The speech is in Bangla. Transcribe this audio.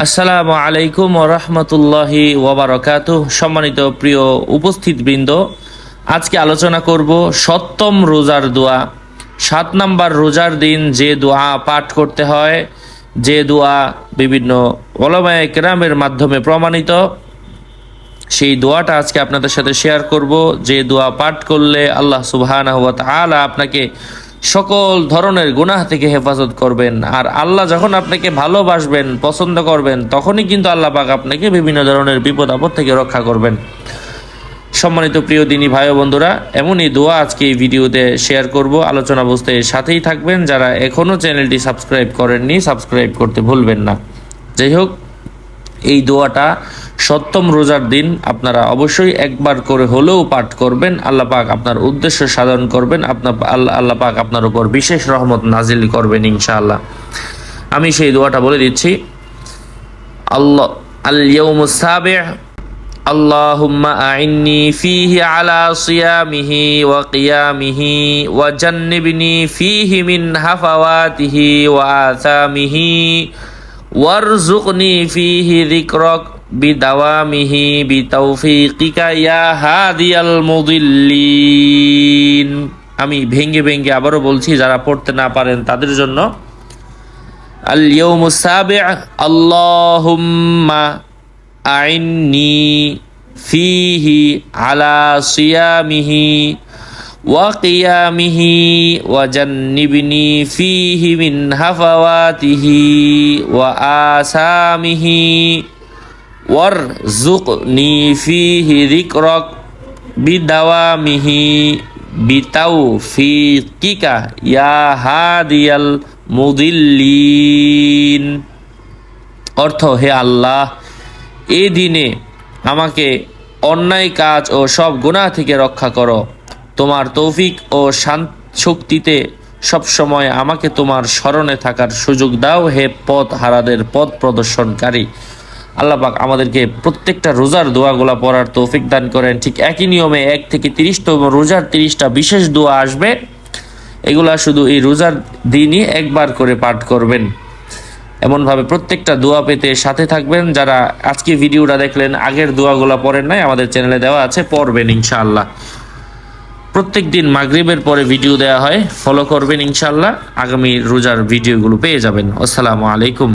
আসসালামু আলাইকুম ওয়া রাহমাতুল্লাহি ওয়া বারাকাতুহু। সম্মানিত প্রিয় উপস্থিতবৃন্দ, আজকে আলোচনা করব সপ্তম রোজার দোয়া। 7 নাম্বার রোজার দিন যে দোয়া পাঠ করতে হয়, যে দোয়া বিভিন্ন উলামায়ে কেরামের মাধ্যমে প্রমাণিত, সেই দোয়াটা আজকে আপনাদের সাথে শেয়ার করব। যে দোয়া পাঠ করলে আল্লাহ সুবহানাহু ওয়া তাআলা আপনাকে সকল ধরনের গুনাহ থেকে হেফাজত করবেন। আর আল্লাহ যখন আপনাকে ভালোবাসবেন, পছন্দ করবেন, তখনই কিন্তু আল্লাহ পাক আপনাকে বিভিন্ন ধরনের বিপদ আপদ থেকে রক্ষা করবেন। সম্মানিত প্রিয় দিনী ভাই ও বন্ধুরা, এমনই দোয়া আজকে এই ভিডিওতে শেয়ার করব। আলোচনা বুঝতে সাথেই থাকবেন। যারা এখনও চ্যানেলটি সাবস্ক্রাইব করেননি, সাবস্ক্রাইব করতে ভুলবেন না। যাই হোক, এই দোয়াটা সপ্তম রোজার দিন আপনারা অবশ্যই একবার করে হলেও পাঠ করবেন। আল্লাহ পাক আপনার উদ্দেশ্য সাধন করবেন, আল্লাহ পাক আপনার উপর বিশেষ রহমত নাজিল করবেন ইনশাআল্লাহ। আমি সেই দোয়াটা বলে দিচ্ছি। আল্লাহ আল ইয়াউমুস সাবি'উ আল্লাহুম্মা আইন্নি ফীহি আলা সিয়ামিহি ওয়া কিয়ামিহি ওয়া জান্নিবনি ফীহি মিন হাফাওয়াতিহি ওয়া আসামিহি ওয়ারযুকনি ফীহি যিকরাক বিদাওয়ামিহি বিতাওফীকিকা ইয়া হাদিয়াল মুদিল্লিন। আমি ভেঙ্গে ভেঙ্গে আবারও বলছি, যারা পড়তে না পারেন তাদের জন্য। আল ইয়াউমুস সাবি'উ আল্লাহুম্মা আইন্নি ফীহি আলা সিয়ামিহি ওয়া কিয়ামিহি ওয়া জান্নিবনি ফীহি মিন হাফাওয়াতিহি ওয়া আসামিহি ওয়ারযুকনি ফীহি যিকরাক বিদাওয়ামিহি বিতাওফীকিকা ইয়া হাদিয়াল মুদিল্লিন। অর্থ: হে আল্লাহ, এই দিনে আমাকে অন্যায় কাজ ও সব গুনাহ থেকে রক্ষা করো। তোমার তৌফিক ও শক্তিতে সবসময় আমাকে তোমার স্মরণে থাকার সুযোগ দাও, হে পথ হারাদের পথ প্রদর্শনকারী। আল্লাহ পাক আমাদেরকে প্রত্যেকটা রোজার দোয়াগুলা পড়ার তৌফিক দান করেন। ঠিক একই নিয়মে 1 থেকে 30তম রোজার 30টা বিশেষ দোয়া আসবে। এগুলা শুধু এই রোজার দিনই একবার করে পাঠ করবেন। এমনভাবে প্রত্যেকটা দোয়া পেতে সাথে থাকবেন। যারা আজকে ভিডিওটা দেখলেন, আগের দোয়াগুলা পড়েন নাই, আমাদের চ্যানেলে দেওয়া আছে, পড়বেন ইনশাআল্লাহ। প্রত্যেক দিন মাগরিবের পরে ভিডিও দেওয়া হয়, ফলো করবেন ইনশাআল্লাহ। আগামী রোজার ভিডিওগুলো পেয়ে যাবেন। আসসালামু আলাইকুম।